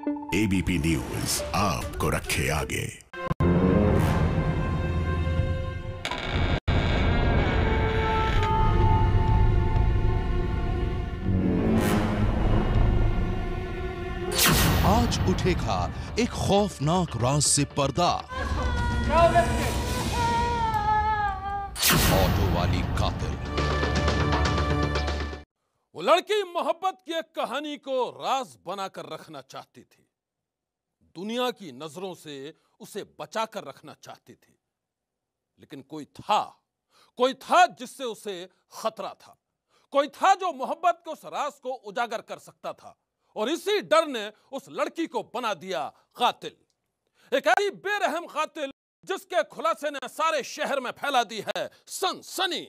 ABP news आपको रखे आगे। आज उठेगा एक खौफनाक राज से पर्दा। ऑटो वाली कातिल। वो लड़की मोहब्बत की एक कहानी को राज बनाकर रखना चाहती थी, दुनिया की नजरों से उसे बचाकर रखना चाहती थी, लेकिन कोई था जिससे उसे खतरा था, कोई था जो मोहब्बत के उस राज को उजागर कर सकता था, और इसी डर ने उस लड़की को बना दिया कातिल। एक ऐसी बेरहम कातिल जिसके खुलासे ने सारे शहर में फैला दी है सनसनी।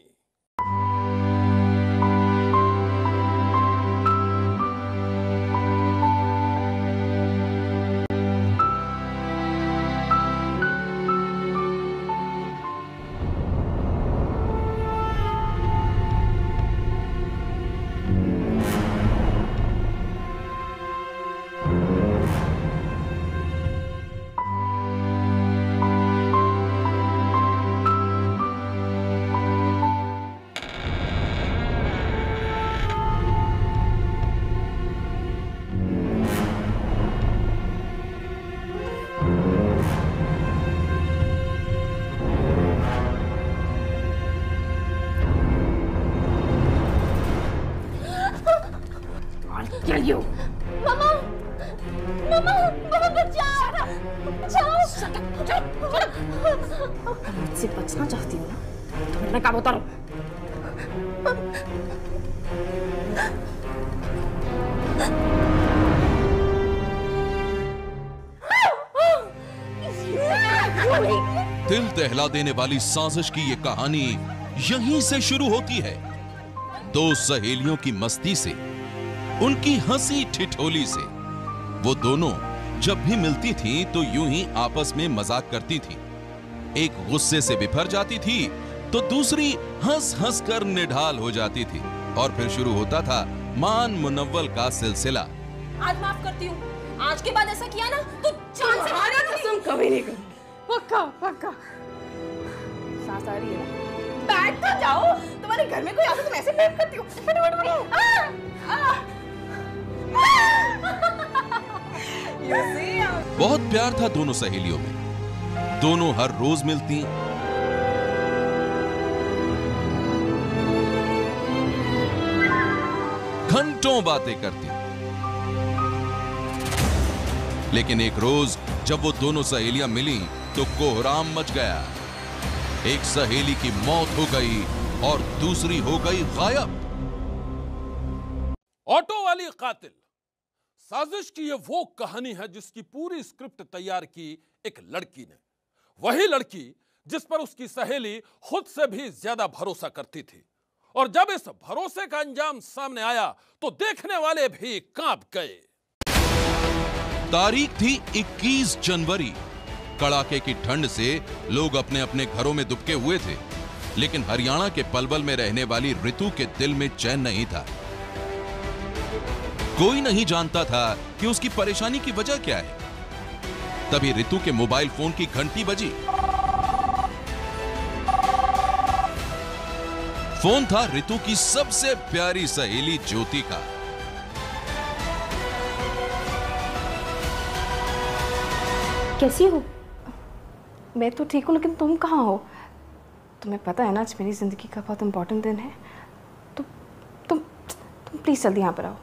मुझसे बचना चाहती हूँ ना, तो मैंने कहा उतारो। दिल दहला देने वाली साजिश की ये कहानी यहीं से शुरू होती है। दो सहेलियों की मस्ती से, उनकी हंसी ठिठोली से। वो दोनों जब भी मिलती थीं तो यूं ही आपस में मजाक करती थीं। एक गुस्से से बिफर जाती थी तो दूसरी हंस हंस कर निढाल हो जाती थी, और फिर शुरू होता था मान मुनव्वल का सिलसिला। आज माफ करती हूँ, आज के बाद ऐसा किया ना तो जान से मारा कसम कभी नहीं करूँ। पक्का पक्का। सांस आ रही है? बैठ तो जाओ, तुम्हारे घर में कोई आता तुम ऐसे प्रेम करती हो। बहुत प्यार था दोनों सहेलियों में। दोनों हर रोज मिलती, घंटों बातें करती। लेकिन एक रोज जब वो दोनों सहेलियां मिली तो कोहराम मच गया। एक सहेली की मौत हो गई और दूसरी हो गई गायब। ऑटो वाली कातिल साजिश की ये वो कहानी है जिसकी पूरी स्क्रिप्ट तैयार की एक लड़की ने, वही लड़की जिस पर उसकी सहेली खुद से भी ज्यादा भरोसा करती थी। और जब इस भरोसे का अंजाम सामने आया तो देखने वाले भी कांप गए। तारीख थी 21 जनवरी। कड़ाके की ठंड से लोग अपने अपने घरों में दुबके हुए थे, लेकिन हरियाणा के पलवल में रहने वाली रितु के दिल में चैन नहीं था। कोई नहीं जानता था कि उसकी परेशानी की वजह क्या है। तभी रितु के मोबाइल फोन की घंटी बजी। फोन था रितु की सबसे प्यारी सहेली ज्योति का। कैसी हो? मैं तो ठीक हूँ, लेकिन तुम कहाँ हो? तुम्हें पता है ना आज मेरी जिंदगी का बहुत इंपॉर्टेंट दिन है। तुम प्लीज जल्दी यहाँ पर आओ।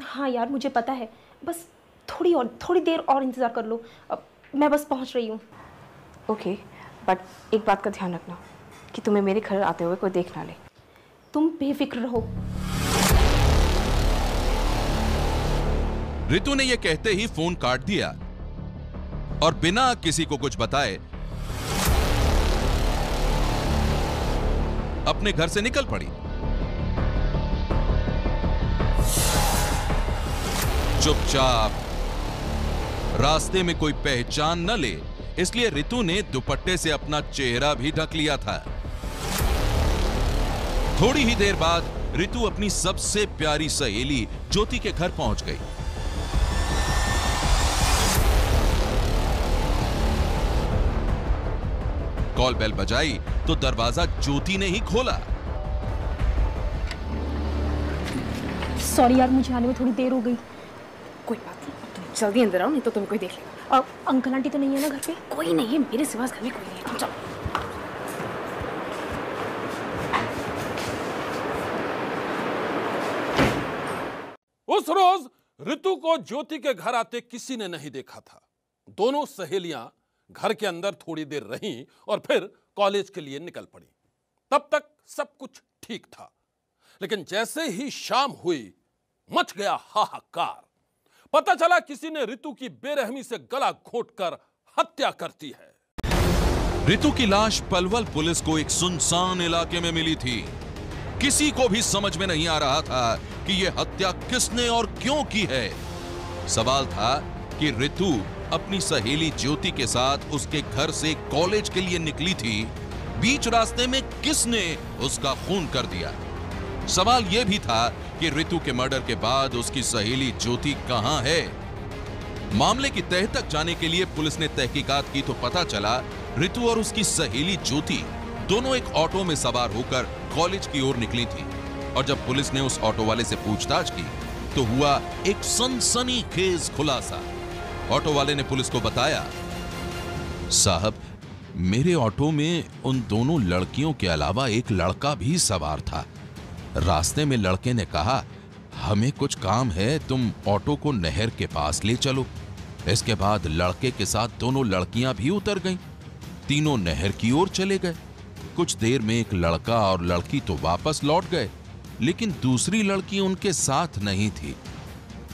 हाँ यार मुझे पता है, बस थोड़ी देर और इंतजार कर लो। मैं बस पहुँच रही हूँ। ओके, बट एक बात का ध्यान रखना कि तुम्हें मेरे घर आते हुए कोई देख ना ले। तुम बेफिक्र रहो। रितु ने यह कहते ही फोन काट दिया और बिना किसी को कुछ बताए अपने घर से निकल पड़ी। चुपचाप, रास्ते में कोई पहचान न ले इसलिए रितु ने दुपट्टे से अपना चेहरा भी ढक लिया था। थोड़ी ही देर बाद रितु अपनी सबसे प्यारी सहेली ज्योति के घर पहुंच गई। कॉल बेल बजाई तो दरवाजा ज्योति ने ही खोला। सॉरी यार, मुझे आने में थोड़ी देर हो गई। कोई बात नहीं, तुम जल्दी अंदर आओ, नहीं तो तुम्हें कोई देख लेगा। और अंकल आंटी तो नहीं है ना घर पे? कोई नहीं है, मेरे सिवा घर में कोई नहीं है। तुम चलो। उस रोज ऋतु को ज्योति के घर आते किसी ने नहीं देखा था। दोनों सहेलियां घर के अंदर थोड़ी देर रहीं और फिर कॉलेज के लिए निकल पड़ी। तब तक सब कुछ ठीक था, लेकिन जैसे ही शाम हुई मच गया हाहाकार। पता चला किसी ने ऋतु की बेरहमी से गला घोंटकर हत्या कर दी है। ऋतु की लाश पलवल पुलिस को एक सुनसान इलाके में मिली थी। किसी को भी समझ में नहीं आ रहा था कि यह हत्या किसने और क्यों की है। सवाल था कि ऋतु अपनी सहेली ज्योति के साथ उसके घर से कॉलेज के लिए निकली थी, बीच रास्ते में किसने उसका खून कर दिया। सवाल यह भी था कि ऋतु के मर्डर के बाद उसकी सहेली ज्योति कहां है। मामले की तह तक जाने के लिए पुलिस ने तहकीकात की तो पता चला ऋतु और उसकी सहेली ज्योति दोनों एक ऑटो में सवार होकर कॉलेज की ओर निकली थी। और जब पुलिस ने उस ऑटो वाले से पूछताछ की तो हुआ एक सनसनीखेज खुलासा। ऑटो वाले ने पुलिस को बताया, साहब, मेरे ऑटो में उन दोनों लड़कियों के अलावा एक लड़का भी सवार था। रास्ते में लड़के ने कहा, हमें कुछ काम है, तुम ऑटो को नहर के पास ले चलो। इसके बाद लड़के के साथ दोनों लड़कियां भी उतर गईं। तीनों नहर की ओर चले गए। कुछ देर में एक लड़का और लड़की तो वापस लौट गए, लेकिन दूसरी लड़की उनके साथ नहीं थी।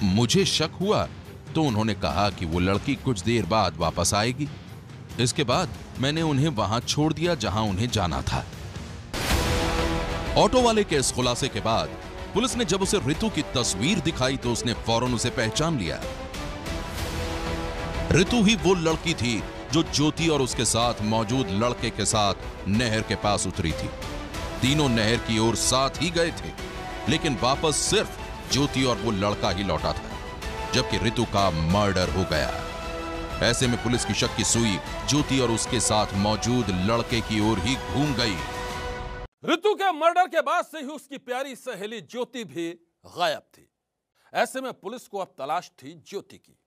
मुझे शक हुआ तो उन्होंने कहा कि वो लड़की कुछ देर बाद वापस आएगी। इसके बाद मैंने उन्हें वहां छोड़ दिया जहां उन्हें जाना था। ऑटो वाले के इस खुलासे के बाद पुलिस ने जब उसे ऋतु की तस्वीर दिखाई तो उसने फौरन उसे पहचान लिया। ऋतु ही वो लड़की थी जो ज्योति और उसके साथ मौजूद लड़के के साथ नहर के पास उतरी थी। तीनों नहर की ओर साथ ही गए थे, लेकिन वापस सिर्फ ज्योति और वो लड़का ही लौटा था, जबकि ऋतु का मर्डर हो गया। ऐसे में पुलिस की शक की सुई ज्योति और उसके साथ मौजूद लड़के की ओर ही घूम गई। ऋतु के मर्डर के बाद से ही उसकी प्यारी सहेली ज्योति भी गायब थी। ऐसे में पुलिस को अब तलाश थी ज्योति की,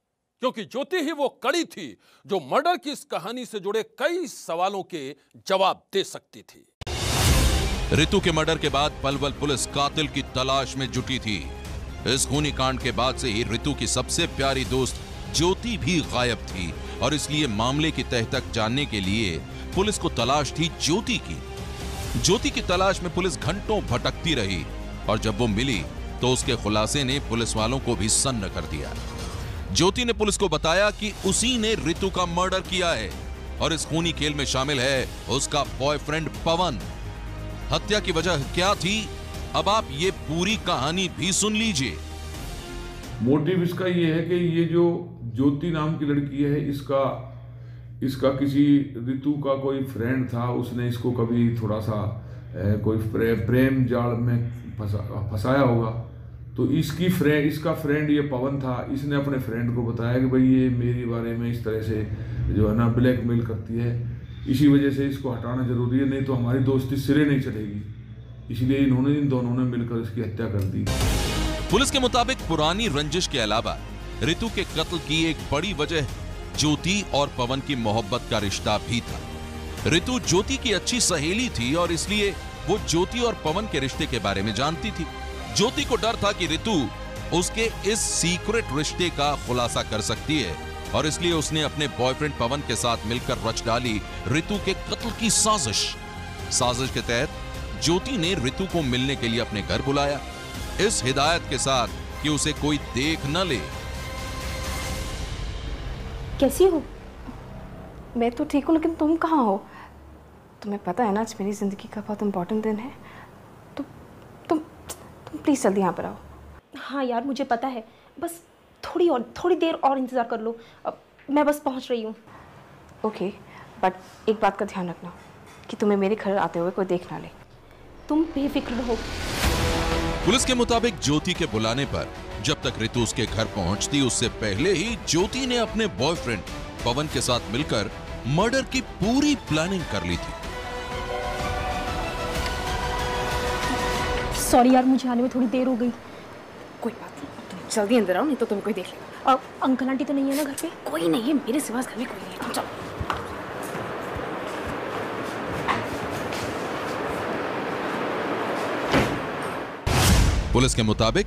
क्योंकि ज्योति ही वो कड़ी थी जो मर्डर की इस कहानी से जुड़े कई सवालों के जवाब दे सकती थी। ऋतु के मर्डर के बाद पलवल पुलिस कातिल की तलाश में जुटी थी। इस खूनी कांड के बाद से ही ऋतु की सबसे प्यारी दोस्त ज्योति भी गायब थी और इसलिए मामले की तह तक जानने के लिए पुलिस को तलाश थी ज्योति की। ज्योति की तलाश में पुलिस घंटों भटकती रही और जब वो मिली तो उसके खुलासे ने पुलिस वालों को भी सन्न कर दिया। ज्योति ने पुलिस को बताया कि उसी ने ऋतु का मर्डर किया है और इस खूनी खेल में शामिल है उसका बॉयफ्रेंड पवन। हत्या की वजह क्या थी, अब आप ये पूरी कहानी भी सुन लीजिए। मोटिव इसका ये है कि ये जो ज्योति नाम की लड़की है, इसका किसी ऋतु का कोई फ्रेंड था, उसने इसको कभी थोड़ा सा कोई प्रेम जाल में फंसाया होगा। तो इसका फ्रेंड ये पवन था। इसने अपने फ्रेंड को बताया कि भाई ये मेरे बारे में इस तरह से जो है ना ब्लैकमेल करती है, इसी वजह से इसको हटाना जरूरी है, नहीं तो हमारी दोस्ती सिरे नहीं चलेगी। इसलिए इन दोनों ने मिलकर इसकी हत्या कर दी। पुलिस के मुताबिक पुरानी रंजिश के अलावा ऋतु के कत्ल की एक बड़ी वजह ज्योति और पवन की मोहब्बत का रिश्ता भी था। ऋतु ज्योति की अच्छी सहेली थी और इसलिए वो ज्योति और पवन के रिश्ते के बारे में जानती थी। ज्योति को डर था कि ऋतु उसके इस सीक्रेट रिश्ते का खुलासा कर सकती है और इसलिए उसने अपने बॉयफ्रेंड पवन के साथ मिलकर रच डाली ऋतु के कत्ल की साजिश। साजिश के तहत ज्योति ने ऋतु को मिलने के लिए अपने घर बुलाया, इस हिदायत के साथ कि उसे कोई देख न ले। कैसी हो? मैं तो ठीक हूँ, लेकिन तुम कहाँ हो? तुम्हें पता है ना आज मेरी जिंदगी का बहुत इंपॉर्टेंट दिन है। तुम प्लीज जल्दी यहाँ पर आओ। हाँ यार, मुझे पता है, बस थोड़ी देर और इंतजार कर लो। मैं बस पहुँच रही हूँ। ओके, बट एक बात का ध्यान रखना कि तुम्हें मेरे घर आते हुए कोई देख ना ले। तुम बेफिक्र रहो। पुलिस के मुताबिक ज्योति के बुलाने पर जब तक ऋतु उसके घर पहुंचती उससे पहले ही ज्योति ने अपने बॉयफ्रेंड पवन के साथ मिलकर मर्डर की पूरी प्लानिंग कर ली थी। सॉरी यार, मुझे आने में थोड़ी देर हो गई। कोई बात नहीं, तुम जल्दी अंदर आओ, नहीं तो तुम्हें कोई देख लेगा। और अंकल आंटी तो नहीं है ना घर पे? कोई नहीं है, मेरे सिवा घर में कोई नहीं है। तुम चलो। पुलिस के मुताबिक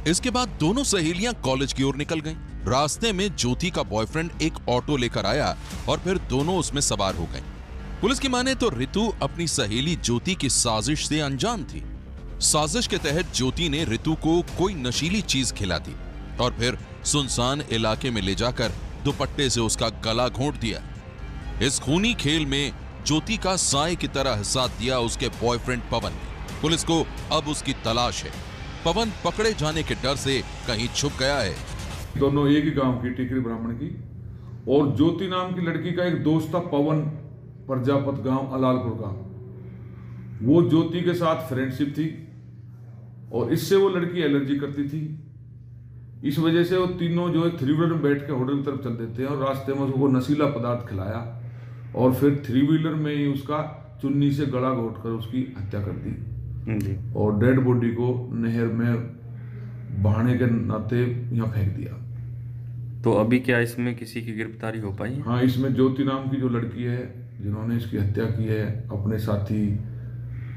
इसके बाद दोनों सहेलियां कॉलेज की ओर निकल गईं। रास्ते में ज्योति का बॉयफ्रेंड एक ऑटो लेकर आया और फिर दोनों उसमें सवार हो गए। पुलिस की माने तो रितु अपनी सहेली ज्योति की साजिश से अनजान थी। साजिश के तहत ज्योति ने रितु को कोई नशीली चीज खिला दी और फिर सुनसान इलाके में ले जाकर दुपट्टे से उसका गला घोंट दिया। इस खूनी खेल में ज्योति का साए की तरह साथ दिया उसके बॉयफ्रेंड पवन ने। पुलिस को अब उसकी तलाश है। पवन पकड़े जाने के डर से कहीं छुप गया है। दोनों एक ही गांव की, टिकरी ब्राह्मण की, और ज्योति नाम की लड़की का एक दोस्त था पवन, प्रजापत गांव, अलालपुर का। वो ज्योति के साथ फ्रेंडशिप थी और इससे वो लड़की एलर्जी करती थी। इस वजह से वो तीनों जो है थ्री व्हीलर में बैठ के होटल की तरफ चल देते हैं और रास्ते में उसको नशीला पदार्थ खिलाया और फिर थ्री व्हीलर में ही उसका चुन्नी से गला घोंटकर उसकी हत्या कर दी और डेड बॉडी को नहर में बहाने के नाते यहाँ फेंक दिया। तो अभी क्या इसमें किसी की गिरफ्तारी हो पाई? हाँ, इसमें ज्योति नाम की जो लड़की है जिन्होंने इसकी हत्या की है, अपने साथी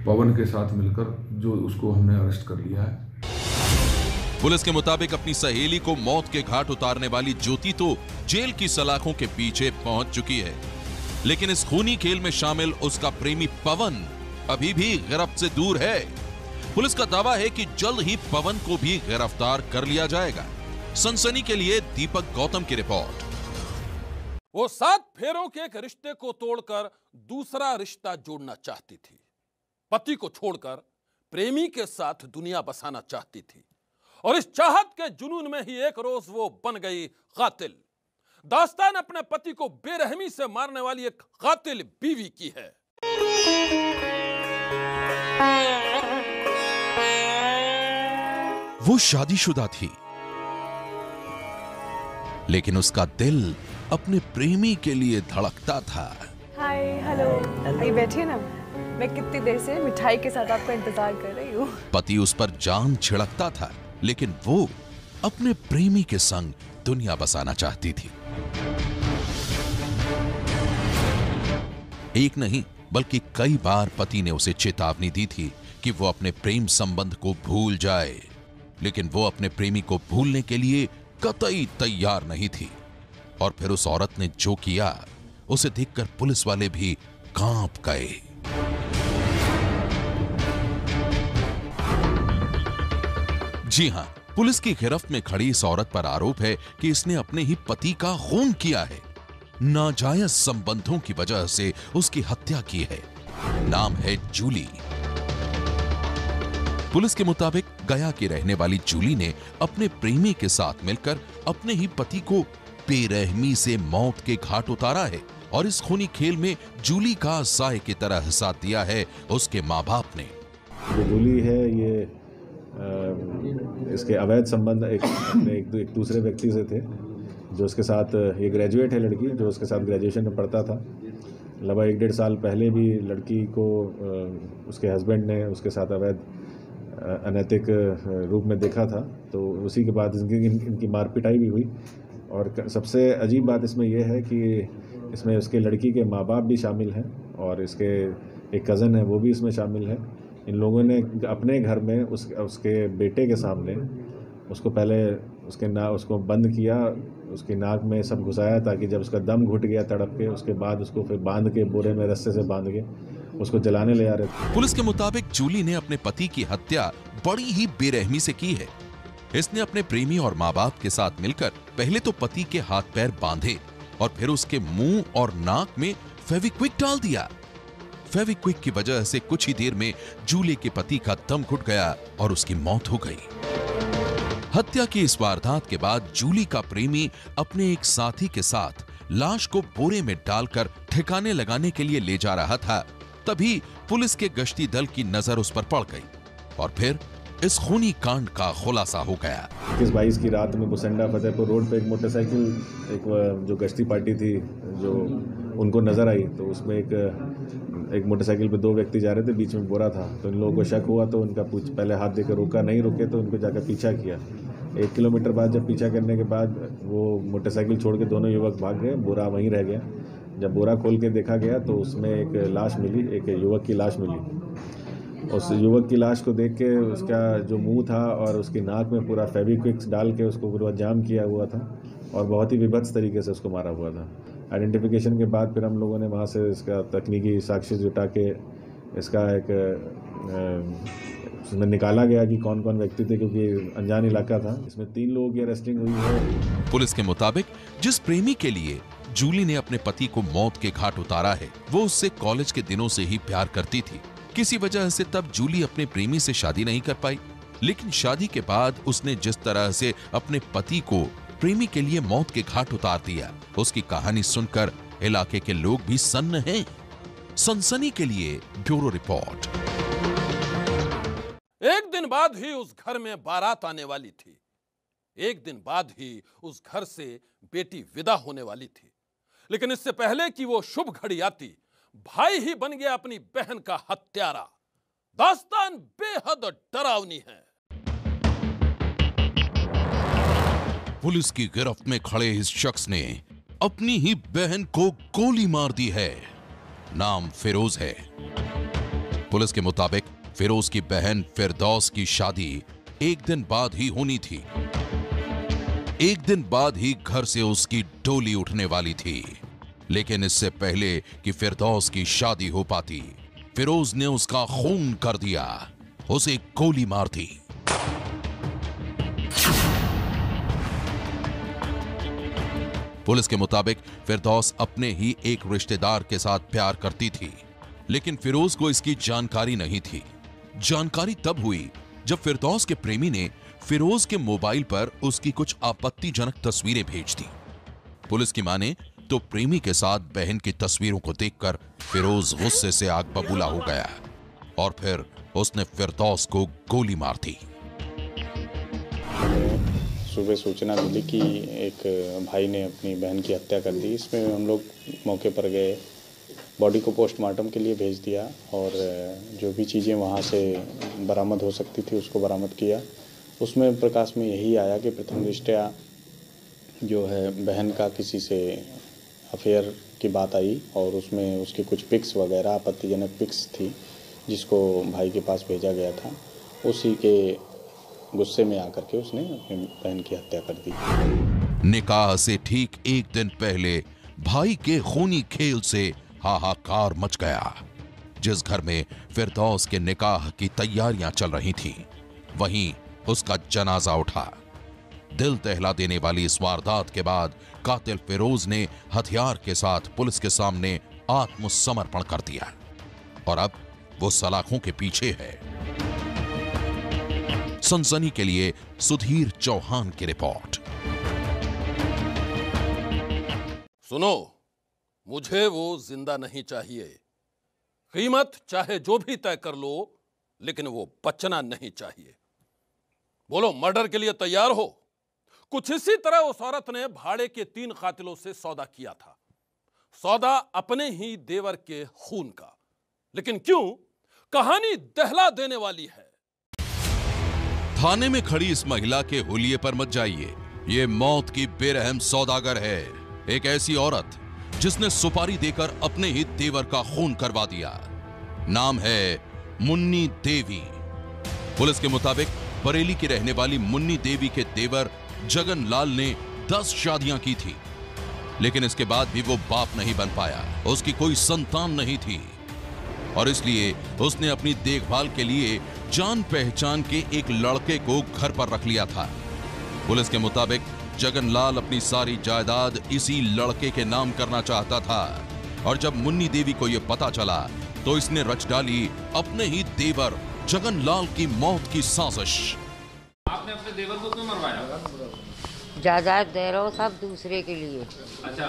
पवन के साथ मिलकर, जो उसको हमने अरेस्ट कर लिया है। पुलिस के मुताबिक अपनी सहेली को मौत के घाट उतारने वाली ज्योति तो जेल की सलाखों के पीछे पहुंच चुकी है, लेकिन इस खूनी खेल में शामिल उसका प्रेमी पवन अभी भी गिरफ्त से दूर है। पुलिस का दावा है कि जल्द ही पवन को भी गिरफ्तार कर लिया जाएगा। सनसनी के लिए दीपक गौतम की रिपोर्ट। वो 7 फेरों के एक रिश्ते को तोड़कर दूसरा रिश्ता जोड़ना चाहती थी। पति को छोड़कर प्रेमी के साथ दुनिया बसाना चाहती थी और इस चाहत के जुनून में ही एक रोज वो बन गई कातिल। दास्तान अपने पति को बेरहमी से मारने वाली एक कातिल बीवी की है। वो शादीशुदा थी, लेकिन उसका दिल अपने प्रेमी के लिए धड़कता था। हाय, हेलो, आइए बैठिए ना। मैं कितनी देर से मिठाई के साथ आपका इंतजार कर रही हूँ। पति उस पर जान छिड़कता था, लेकिन वो अपने प्रेमी के संग दुनिया बसाना चाहती थी। एक नहीं बल्कि कई बार पति ने उसे चेतावनी दी थी कि वो अपने प्रेम संबंध को भूल जाए, लेकिन वो अपने प्रेमी को भूलने के लिए कतई तैयार नहीं थी। और फिर उस औरत ने जो किया उसे देखकर पुलिस वाले भी कांप गए। जी हां, पुलिस की गिरफ्त में खड़ी इस औरत पर आरोप है कि इसने अपने ही पति का खून किया है। नाजायज संबंधों की वजह से उसकी हत्या की है। नाम है जूली। पुलिस के मुताबिक गया की रहने वाली जूली ने अपने प्रेमी के साथ मिलकर अपने ही पति को बेरहमी से मौत के घाट उतारा है और इस खूनी खेल में जूली का साए की तरह साथ दिया है उसके माँ बाप ने। जो जूली है ये इसके अवैध संबंध एक दूसरे व्यक्ति से थे, जो उसके साथ, ये ग्रेजुएट है लड़की, जो उसके साथ ग्रेजुएशन में पढ़ता था। लगभग 1-1.5 साल पहले भी लड़की को उसके हस्बैंड ने उसके साथ अवैध अनैतिक रूप में देखा था, तो उसी के बाद इनकी मारपिटाई भी हुई। और सबसे अजीब बात इसमें यह है कि इसमें उसके लड़की के माँ बाप भी शामिल हैं और इसके एक कज़न है वो भी इसमें शामिल है। इन लोगों ने अपने घर में उसके बेटे के सामने उसको पहले उसको बंद किया, उसकी नाक में सब घुसाया ताकि जब उसका दम घुट गया तड़प के, उसके बाद उसको फिर बांध के बोरे में रस्से से बांध के उसको जलाने ले जा रहे थे। पुलिस के मुताबिक जूली ने अपने पति की हत्या बड़ी ही बेरहमी से की है। इसने अपने प्रेमी और माँ बाप के साथ मिलकर पहले तो पति के हाथ पैर बांधे और फिर उसके मुंह और नाक में फेविक्विक डाल दिया। फेविक्विक की वजह से कुछ ही देर में जूली के पति का दम घुट गया और उसकी मौत हो गई। हत्या की इस वारदात के बाद जूली का प्रेमी अपने एक साथी के साथ लाश को बोरे में डालकर ठिकाने लगाने के लिए ले जा रहा था। तभी पुलिस के गश्ती दल की नजर उस पर पड़ गई और फिर इस खूनी कांड का खुलासा हो गया। 21-22 की रात में बुसंडा फतेहपुर रोड पे एक मोटरसाइकिल, एक जो गश्ती पार्टी थी जो उनको नज़र आई, तो उसमें एक मोटरसाइकिल पे 2 व्यक्ति जा रहे थे, बीच में बोरा था। तो इन लोगों को शक हुआ तो उनका पहले हाथ देकर रोका, नहीं रुके तो उनको जाकर पीछा किया। 1 किलोमीटर बाद जब पीछा करने के बाद वो मोटरसाइकिल छोड़ के दोनों युवक भाग गए, बोरा वहीं रह गया। जब बोरा खोल के देखा गया तो उसमें एक लाश मिली, एक युवक की लाश मिली। उस युवक की लाश को देख के उसका जो मुंह था और उसकी नाक में पूरा फेविक्विक डाल के उसको पूरा जाम किया हुआ था और बहुत ही विभत्स तरीके से उसको मारा हुआ था। आइडेंटिफिकेशन के बाद फिर हम लोगों ने वहाँ से इसका तकनीकी साक्ष्य जुटा के इसका एक उसमें निकाला गया कि कौन कौन व्यक्ति थे, क्योंकि अनजान इलाका था। इसमें 3 लोगों की अरेस्टिंग हुई है। पुलिस के मुताबिक जिस प्रेमी के लिए जूली ने अपने पति को मौत के घाट उतारा है, वो उससे कॉलेज के दिनों से ही प्यार करती थी। किसी वजह से तब जूली अपने प्रेमी से शादी नहीं कर पाई, लेकिन शादी के बाद उसने जिस तरह से अपने पति को प्रेमी के लिए मौत के घाट उतार दिया, उसकी कहानी सुनकर इलाके के लोग भी सन्न हैं। सनसनी के लिए ब्यूरो रिपोर्ट। एक दिन बाद ही उस घर में बारात आने वाली थी। एक दिन बाद ही उस घर से बेटी विदा होने वाली थी। लेकिन इससे पहले कि वो शुभ घड़ी आती, भाई ही बन गया अपनी बहन का हत्यारा। दास्तान बेहद डरावनी है। पुलिस की गिरफ्त में खड़े इस शख्स ने अपनी ही बहन को गोली मार दी है। नाम फिरोज है। पुलिस के मुताबिक फिरोज की बहन फिरदौस की शादी एक दिन बाद ही होनी थी। एक दिन बाद ही घर से उसकी डोली उठने वाली थी। लेकिन इससे पहले कि फिरदौस की शादी हो पाती, फिरोज ने उसका खून कर दिया, उसे गोली मार दी। पुलिस के मुताबिक फिरदौस अपने ही एक रिश्तेदार के साथ प्यार करती थी, लेकिन फिरोज को इसकी जानकारी नहीं थी। जानकारी तब हुई जब फिरदौस के प्रेमी ने फिरोज के मोबाइल पर उसकी कुछ आपत्तिजनक तस्वीरें भेज दी। पुलिस की माने तो प्रेमी के साथ बहन की तस्वीरों को देखकर फिरोज गुस्से से आग बबूला हो गया और फिर उसने फिरदौस को गोली मार दी। सुबह सूचना मिली कि एक भाई ने अपनी बहन की हत्या कर दी। इसमें हम लोग मौके पर गए, बॉडी को पोस्टमार्टम के लिए भेज दिया और जो भी चीज़ें वहाँ से बरामद हो सकती थी उसको बरामद किया। उसमें प्रकाश में यही आया कि प्रथम दृष्टया जो है बहन का किसी से अफेयर की बात आई और उसमें उसकी कुछ पिक्स वगैरह आपत्तिजनक पिक्स थी जिसको भाई के पास भेजा गया था। उसी के गुस्से में आकर के उसने अपनी बहन की हत्या कर दी। निकाह से ठीक एक दिन पहले भाई के खूनी खेल से हाहाकार मच गया। जिस घर में फिरदौस के निकाह की तैयारियां चल रही थीं, वहीं उसका जनाजा उठा। दिल दहला देने वाली इस वारदात के बाद कातिल फिरोज ने हथियार के साथ पुलिस के सामने आत्मसमर्पण कर दिया और अब वो सलाखों के पीछे है। सनसनी के लिए सुधीर चौहान की रिपोर्ट। सुनो, मुझे वो जिंदा नहीं चाहिए। कीमत चाहे जो भी तय कर लो, लेकिन वो बचना नहीं चाहिए। बोलो, मर्डर के लिए तैयार हो? कुछ इसी तरह उस औरत ने भाड़े के 3 कातिलों से सौदा किया था। सौदा अपने ही देवर के खून का। लेकिन क्यों? कहानी दहला देने वाली है। थाने में खड़ी इस महिला के हुलिये पर मत जाइए। ये मौत की बेरहम सौदागर है। एक ऐसी औरत जिसने सुपारी देकर अपने ही देवर का खून करवा दिया। नाम है मुन्नी देवी। पुलिस के मुताबिक बरेली की रहने वाली मुन्नी देवी के देवर जगन लाल ने 10 शादियां की थी, लेकिन इसके बाद भी वो बाप नहीं बन पाया। उसकी कोई संतान नहीं थी और इसलिए उसने अपनी देखभाल के लिए जान पहचान के एक लड़के को घर पर रख लिया था। पुलिस के मुताबिक जगनलाल अपनी सारी जायदाद इसी लड़के के नाम करना चाहता था और जब मुन्नी देवी को यह पता चला तो इसने रच डाली अपने ही देवर जगनलाल की मौत की साजिश। आपने अपने देवर को क्यों मरवाया? जायदाद दे रहा हो साहब दूसरे के लिए। अच्छा,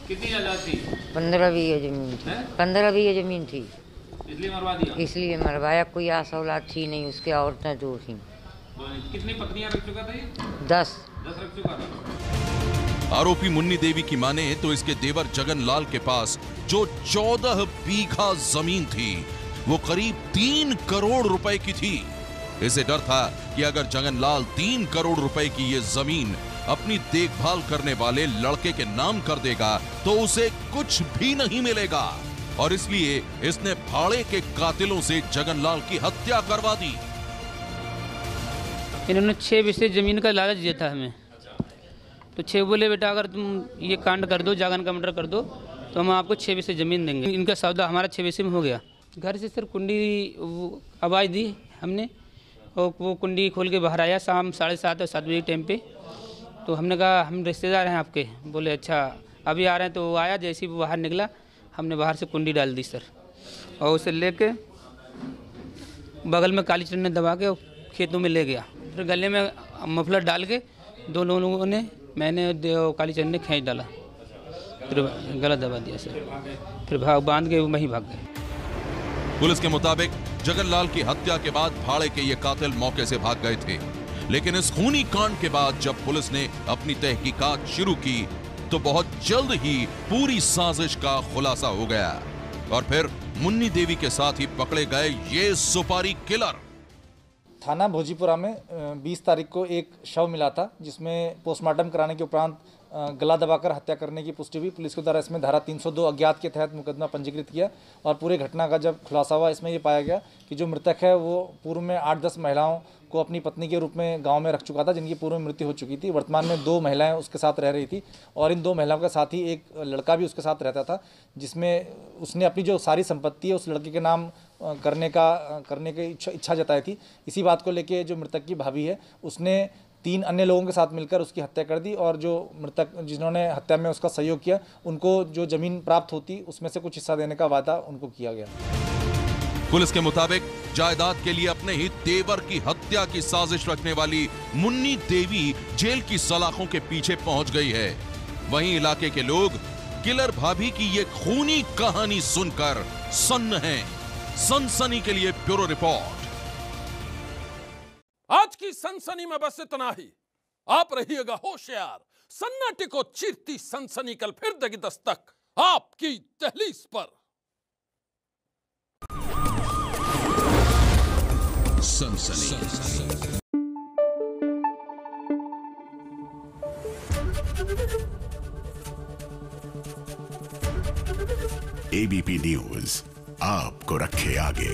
कितनी जायदाद थी? 15-20 जमीन थी। 15-20 जमीन थी। इसलिए मरवा दिया? इसलिए मरवाया, कोई आस औलाद थी नहीं उसके, औरतें दो थी। कितनी पत्नियां रख चुका था ये? 10 रख चुका था। आरोपी मुन्नी देवी की माने तो इसके देवर जगन लाल के पास जो 14 बीघा जमीन थी वो करीब 3 करोड़ रुपए की थी। इसे डर था कि अगर जगन लाल 3 करोड़ रुपए की ये जमीन अपनी देखभाल करने वाले लड़के के नाम कर देगा तो उसे कुछ भी नहीं मिलेगा, और इसलिए इसने भाड़े के कातिलों से जगनलाल की हत्या करवा दी। इन्होंने 6 विषय जमीन का लालच दिया था हमें, तो 6 बोले बेटा अगर तुम ये कांड कर दो, जागन का मर्डर कर दो तो हम आपको 6 विषय जमीन देंगे। इनका सौदा हमारा 6 विषय में हो गया। घर से सर कुंडी आवाज़ दी हमने, और वो कुंडी खोल के बाहर आया शाम 7:30 और 7 बजे टाइम पे। तो हमने कहा हम रिश्तेदार हैं आपके। बोले अच्छा अभी आ रहे हैं। तो वो आया, जैसे ही वो बाहर निकला हमने बाहर से कुंडी डाल दी सर, और उसे लेके बगल में काली चन्नी दबा के खेतों में ले गया। फिर गले में मफलर डाल के दोनों लोगों ने, मैंने काली चन्नी ने खींच डाला, फिर गला दबा दिया सर। फिर बांध के वहीं भाग गए। पुलिस के मुताबिक जगनलाल की हत्या के बाद भाड़े के ये कातिल मौके से भाग गए थे, लेकिन इस खूनी कांड के बाद जब पुलिस ने अपनी तहकीकात शुरू की तो बहुत जल्द ही पूरी साजिश का खुलासा हो गया, और फिर मुन्नी देवी के साथ ही पकड़े गए ये सुपारी किलर। थाना भोजीपुरा में 20 तारीख को एक शव मिला था, जिसमें पोस्टमार्टम कराने के उपरांत गला दबाकर हत्या करने की पुष्टि हुई। पुलिस के द्वारा इसमें धारा 302 अज्ञात के तहत मुकदमा पंजीकृत किया, और पूरे घटना का जब खुलासा हुआ इसमें ये पाया गया कि जो मृतक है वो पूर्व में 8-10 महिलाओं को अपनी पत्नी के रूप में गांव में रख चुका था, जिनकी पूर्व में मृत्यु हो चुकी थी। वर्तमान में 2 महिलाएं उसके साथ रह रही थी, और इन 2 महिलाओं के साथ ही एक लड़का भी उसके साथ रहता था, जिसमें उसने अपनी जो सारी संपत्ति है उस लड़के के नाम करने की इच्छा जताई थी। इसी बात को लेके जो मृतक की भाभी है उसने 3 अन्य लोगों के साथ मिलकर उसकी हत्या कर दी, और जो मृतक जिन्होंने हत्या में उसका सहयोग किया उनको जो जमीन प्राप्त होती उसमें से कुछ हिस्सा देने का वादा उनको किया गया। पुलिस के मुताबिक जायदाद के लिए अपने ही देवर की हत्या की साजिश रखने वाली मुन्नी देवी जेल की सलाखों के पीछे पहुंच गई है। वहीं इलाके के लोग किलर भाभी की ये खूनी कहानी सुनकर सन्न हैं। सनसनी के लिए ब्यूरो रिपोर्ट। आज की सनसनी में बस इतना ही। आप रहिएगा होशियार। सन्नाटे को चीरती सनसनी कल फिर देगी दस्तक आपकी दहलीज पर। सनसनी। एबीपी न्यूज आपको रखे आगे।